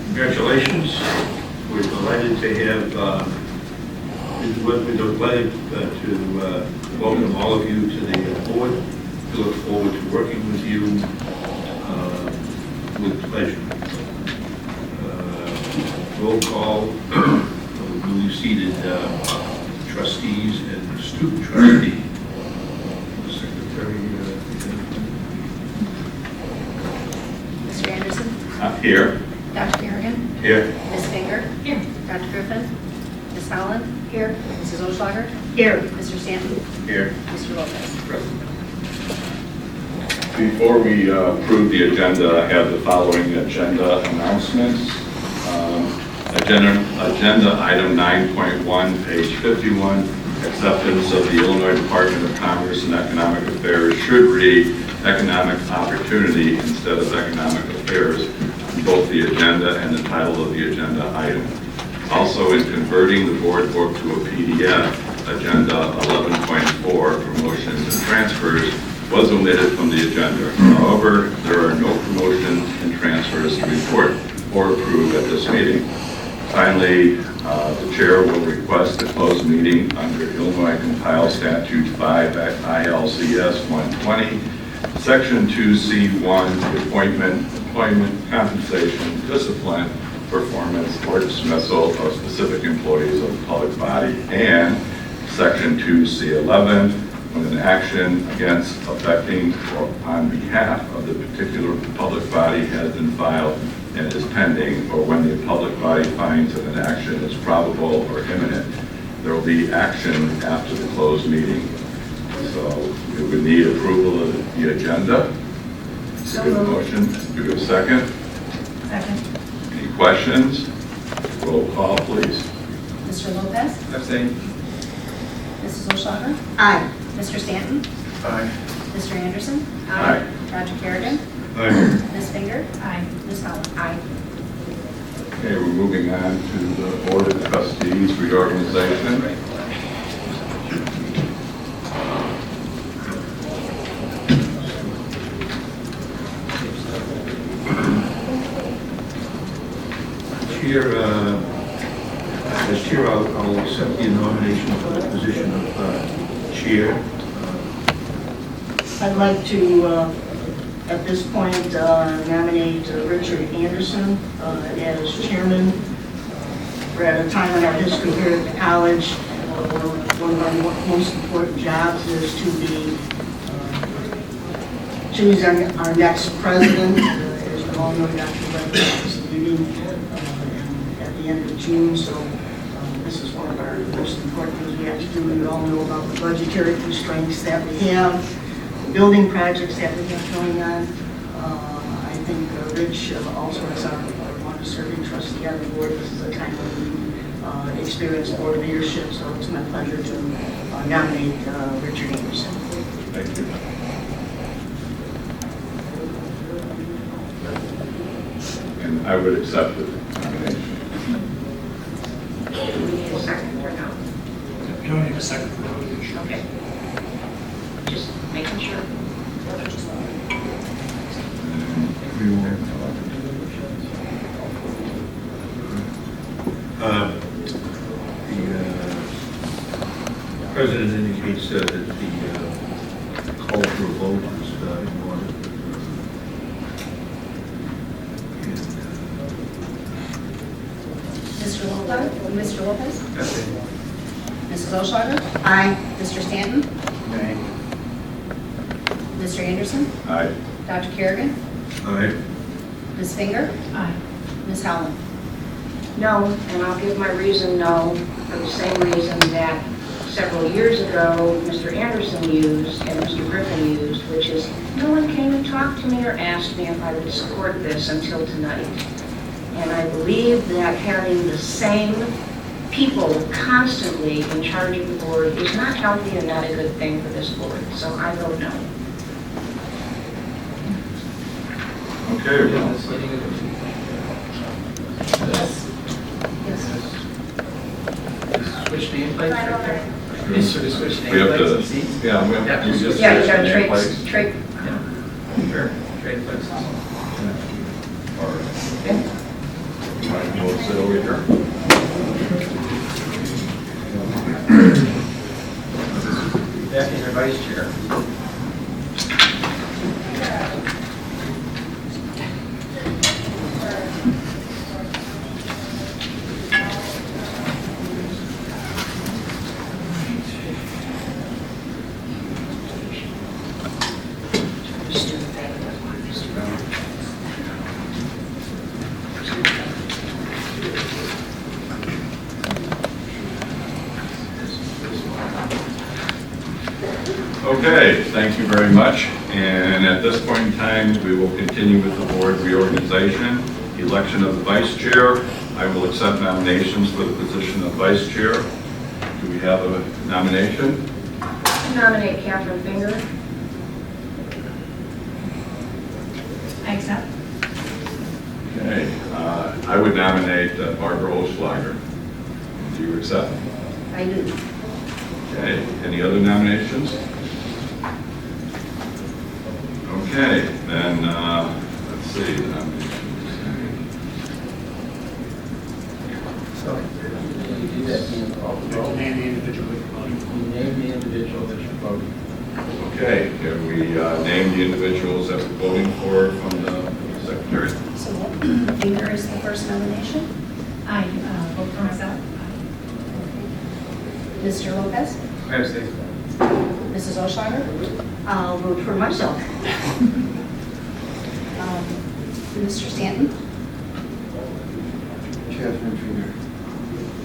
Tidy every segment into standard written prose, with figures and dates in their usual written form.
Congratulations. We're delighted to have, we're delighted to welcome all of you to the board. We look forward to working with you with pleasure. Roll call of newly seated trustees and student trustee. Secretary. Mr. Anderson? Here. Dr. Kerrigan? Here. Ms. Finger? Here. Dr. Griffin? Ms. Holland? Here. Mrs. Olschlager? Here. Mr. Stanton? Here. Mr. Lopez? Before we approve the agenda, I have the following agenda announcements. Agenda item 9.1, page 51, acceptance of the Illinois Department of Commerce and Economic Affairs should read economic opportunity instead of economic affairs on both the agenda and the title of the agenda item. Also, in converting the board book to a PDF, agenda 11.4, promotions and transfers, was omitted from the agenda. However, there are no promotions and transfers to report or approve at this meeting. Finally, the chair will request a closed meeting under Illinois Compiled Statute 5 at ILCS 120, Section 2C1, employment, compensation, discipline, performance, or dismissal of specific employees of the public body, and Section 2C11, when an action against, affecting, or on behalf of the particular public body has been filed and is pending, or when the public body finds that an action is probable or imminent, there will be action after the closed meeting. So we would need approval of the agenda. So Give a moved. motion. Do we have a second? Second. Any questions? Roll call, please. Mr. Lopez? Abstain. Mrs. Olschlager? Aye. Mr. Stanton? Aye. Mr. Anderson? Aye. Dr. Kerrigan? Aye. Ms. Finger? Aye. Ms. Holland? Aye. Okay, we're moving on to the Board of Trustees reorganization. Chair, as chair, I'll accept the nomination for the position of chair. I'd like to, at this point, nominate Richard Anderson as chairman. We're at a time in our history here at the college where one of our most important jobs is to be choosing our next president. As we all know, Dr. Griffin is leaving at the end of June, so this is one of our most important things we have to do. We all know about the budgetary constraints that we have, the building projects that we have going on. I think Rich also is our longest serving trustee on the board. This is a time when we experience board leadership, so it's my pleasure to nominate Richard Anderson. Thank you. And I would accept the nomination. Do we need a second or no? You don't need a second for nomination. Okay. Just making sure. The president indicates that the call for a vote is in order. Mr. Lopez? Mr. Lopez? Abstain. Mrs. Olschlager? Aye. Mr. Stanton? Nay. Mr. Anderson? Aye. Dr. Kerrigan? Aye. Ms. Finger? Aye. Ms. Holland? No, and I'll give my reason no, for the same reason that several years ago, Mr. Anderson used and Mr. Griffin used, which is, no one came and talked to me or asked me if I would support this until tonight. And I believe that having the same people constantly in charge of the board is not healthy and not a good thing for this board. So I vote no. Okay. Switch nameplates right there. Just sort of switch We have nameplates to, and seats. yeah, we have to Yep. just Yeah, you switch got nameplates. trade. Sure. Trade trade places. Or, you might go sit over here. Back in your vice chair. Okay, thank you very much. And at this point in time, we will continue with the board reorganization, election of the vice chair. I will accept nominations for the position of vice chair. Do we have a nomination? I nominate Catherine Finger. I accept. Okay, I would nominate Barbara Oschlager. Do you accept? I do. Okay, any other nominations? Okay, then, let's see, the nominations. So, you do that, you call the roll. Name the individual that you're voting for. You name the individual that you're voting. Okay, can we name the individuals that we're voting for from the secretary? So Finger is the first nomination. I vote for myself. Mr. Lopez? I abstain. Mrs. Oshlager? I'll vote for myself. Mr. Stanton? Catherine Finger.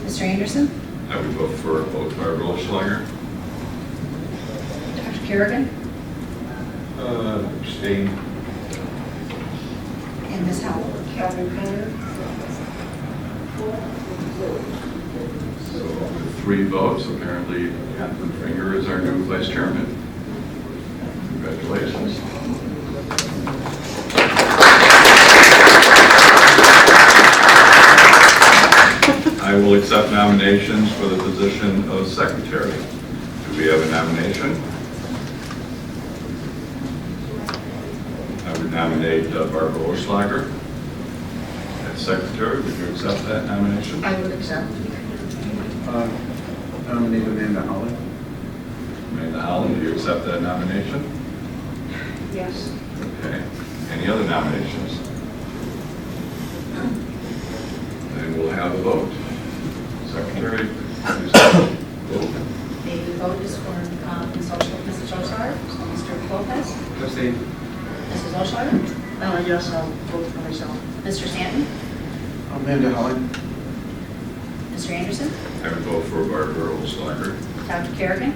Mr. Anderson? I would vote for both Barbara Oschlager. Dr. Kerrigan? Abstain. And Ms. Howell? Catherine Finger. So with 3 votes, apparently Catherine Finger is our new vice chairman. Congratulations. I will accept nominations for the position of secretary. Do we have a nomination? I would nominate Barbara Oschlager as secretary. Would you accept that nomination? I would accept. Nominate Amanda Holland. Amanda Holland, do you accept that nomination? Yes. Okay. Any other nominations? Then we'll have a vote. Secretary, please vote. The vote is for Mrs. Oshlager, Mr. Lopez, Abstain. Mrs. Oshlager, Yes, I'll vote for myself. Mr. Stanton, Amanda Holland. Mr. Anderson, I would vote for Barbara Oschlager. Dr. Kerrigan,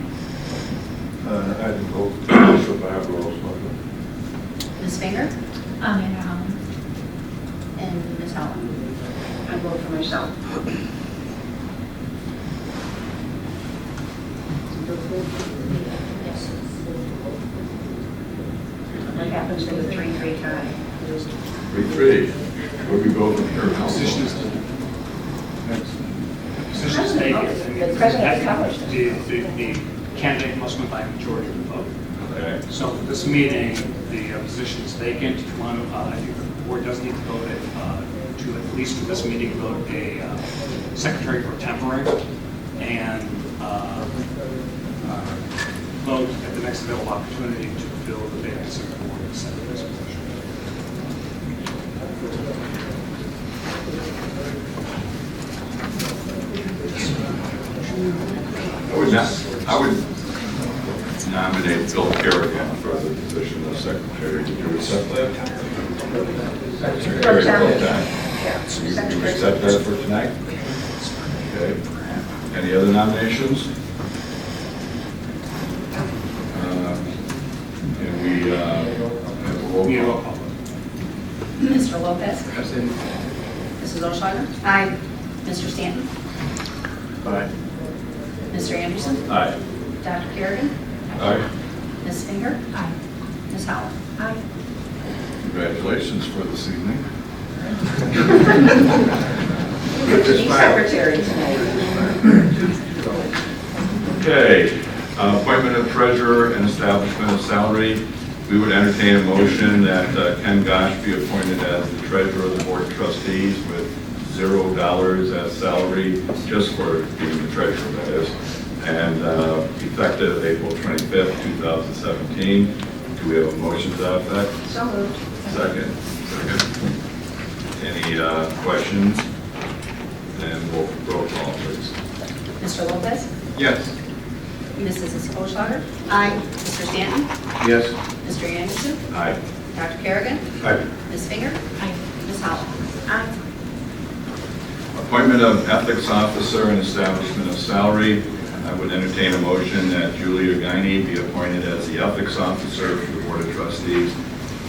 I'd vote for Barbara Oschlager. Ms. Finger, Amanda Holland, and Ms. Howell. I vote for myself. Yes. What happens to the 3-3 tie? 3-3. Where do we go from here? Position is vacant. The president covers this. The candidate must win by a majority of the vote. Okay. So for this meeting, the position is vacant. If you want to, I think the board does need to vote to at least for this meeting, vote a secretary for temporary and vote at the next available opportunity to fill the vacancy of the board of secretary's position. I would nominate Bill Kerrigan for the position of secretary. Did you accept that? Secretary full-time. Yeah. You accept that for tonight? Okay. Any other nominations? Can we have a roll You know, call? Mr. Lopez, Abstain. Mrs. Oshlager? Aye. Mr. Stanton? Aye. Mr. Anderson? Aye. Dr. Kerrigan? Aye. Ms. Finger? Aye. Ms. Howell? Aye. Congratulations for this evening. She's secretary tonight. Okay, appointment of treasurer and establishment of salary. We would entertain a motion that Ken Gosh be appointed as the treasurer of the board of trustees with $0 as salary, just for being the treasurer, that is, and effective April 25th, 2017. Do we have a motion to that effect? So moved. Second. Any questions? Then we'll roll call, please. Mr. Lopez? Yes. Mrs. Oshauger? Aye. Mr. Stanton? Yes. Mr. Anderson? Aye. Dr. Kerrigan? Aye. Ms. Finger? Aye. Ms. Howell? Aye. Appointment of ethics officer and establishment of salary. I would entertain a motion that Julia Guiney be appointed as the ethics officer for the board of trustees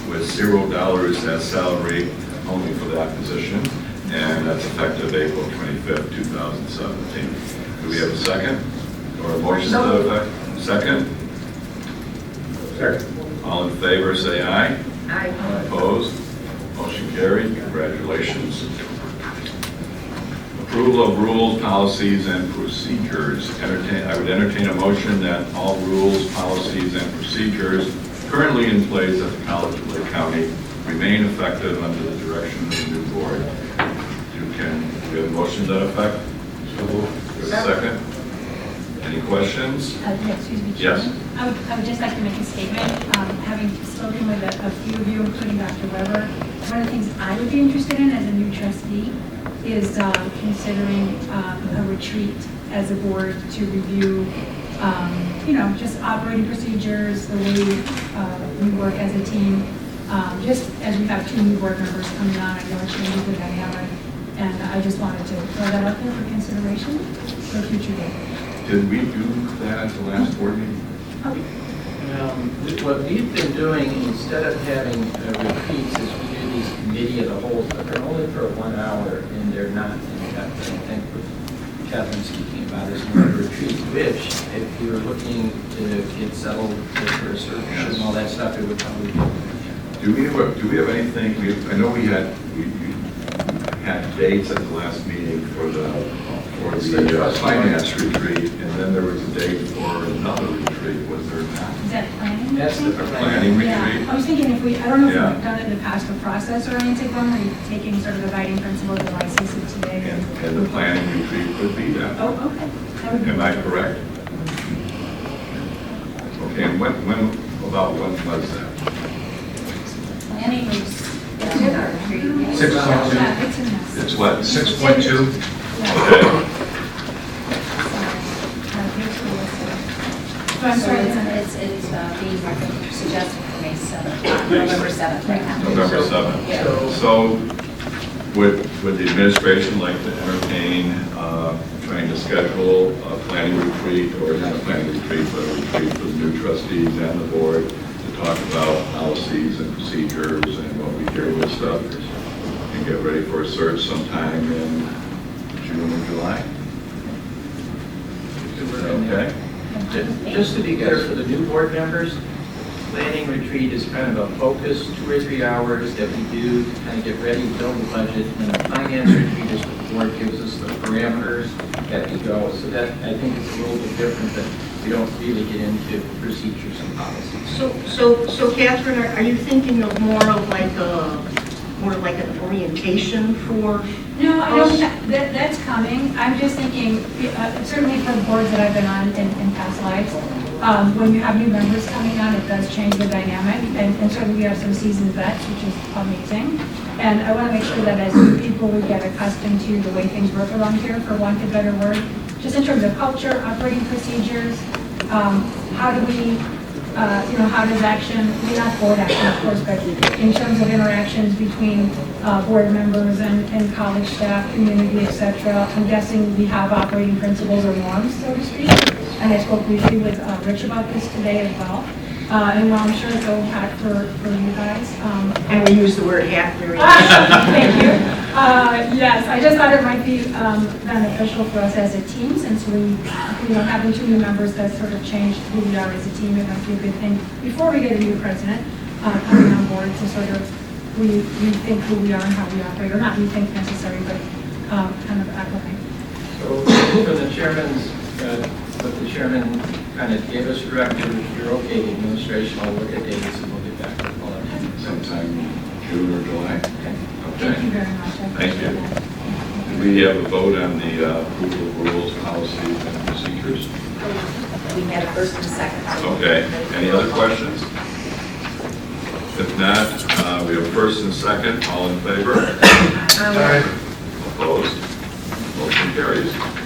with $0 as salary only for that position, and that's effective April 25th, 2017. Do we have a second? Or a motion to that effect? Second? Second. All in favor, say aye. Aye. Opposed? Motion carried. Congratulations. Approval of rules, policies, and procedures. I would entertain a motion that all rules, policies, and procedures currently in place at the College of Lake County remain effective under the direction of the new board. Do we have a motion to that effect? So moved. Do we have a second? Any questions? Excuse me, Yes. Chairman. I would just like to make a statement. Having spoken with a few of you, including Dr. Weber, one of the things I would be interested in as a new trustee is considering a retreat as a board to review, just operating procedures, the way we work as a team. Just as we have 2 new board members coming on, I know it changes the dynamic, and I just wanted to throw that out there for consideration for a future day. Did we do that at the last board meeting? What we've been doing, instead of having retreats, is we do these committee of the whole, but they're only for 1 hour, and they're not in depth. I think what Kevin's speaking about is more of a retreat, which, if you were looking to get settled for a search and all that stuff, it would probably be. Do we have anything? I know we had dates at the last meeting for the finance retreat, and then there was a date for another retreat. Was there not? Is that planning? That's the Planning Yeah, retreat. I was thinking I don't know if Yeah. we've done it in the past, the process oriented one, where you're taking sort of the guiding principles of licenses today. And the planning retreat could be that. Oh, okay. That would be Am I correct? Okay, and when was that? Planning was, It's in our retreat. 6.2. Yeah, it's in this. It's what? 6.2. Yeah. Okay. So I'm so sorry, it's being suggested for May 7th, November 7th right now. November 7th. Yeah. So would the administration like to entertain trying to schedule a planning retreat, or not a planning retreat, but a retreat for the new trustees and the board to talk about policies and procedures and what we do with stuff, and get ready for a search sometime in June or July? Is that okay? Just to be clear for the new board members, planning retreat is kind of a focus, 2 or 3 hours that we do to kind of get ready, build the budget, and the finance retreat is the board gives us the parameters that we go. So that, I think, is a little bit different, that we don't really get into procedures and policies. So Catherine, are you thinking of more of like an orientation for? No, I don't, that's coming. I'm just thinking, certainly for the boards that I've been on in past lives, when you have new members coming on, it does change the dynamic, and certainly we have some seasoned vets, which is amazing. And I want to make sure that as new people, we get accustomed to the way things work around here, for want of a better word, just in terms of culture, operating procedures, how do we, how does action, not board action, of course, but in terms of interactions between board members and college staff, community, et cetera. I'm guessing we have operating principles or norms, so to speak. And I spoke briefly with Rich about this today as well. And while I'm sure it's old hat for you guys. And we use the word hat very Thank you. Yes, I just thought it might be beneficial for us as a team, since we, having 2 new members that sort of changed who we are as a team. It might be a good thing before we get a new president coming on board to sort of rethink who we are and how we operate, or not rethink necessarily, but kind of acclimate. So for the chairman's, what the chairman kind of gave us direction, if you're okay, the administration will look at dates and we'll get sometime in June or July? Thank you very much. I Thank you. appreciate that. Did we have a vote on the approval of rules, policies, and procedures? We had a first and second. Okay, any other questions? If not, we have first and second, all in favor? Opposed? Motion carries.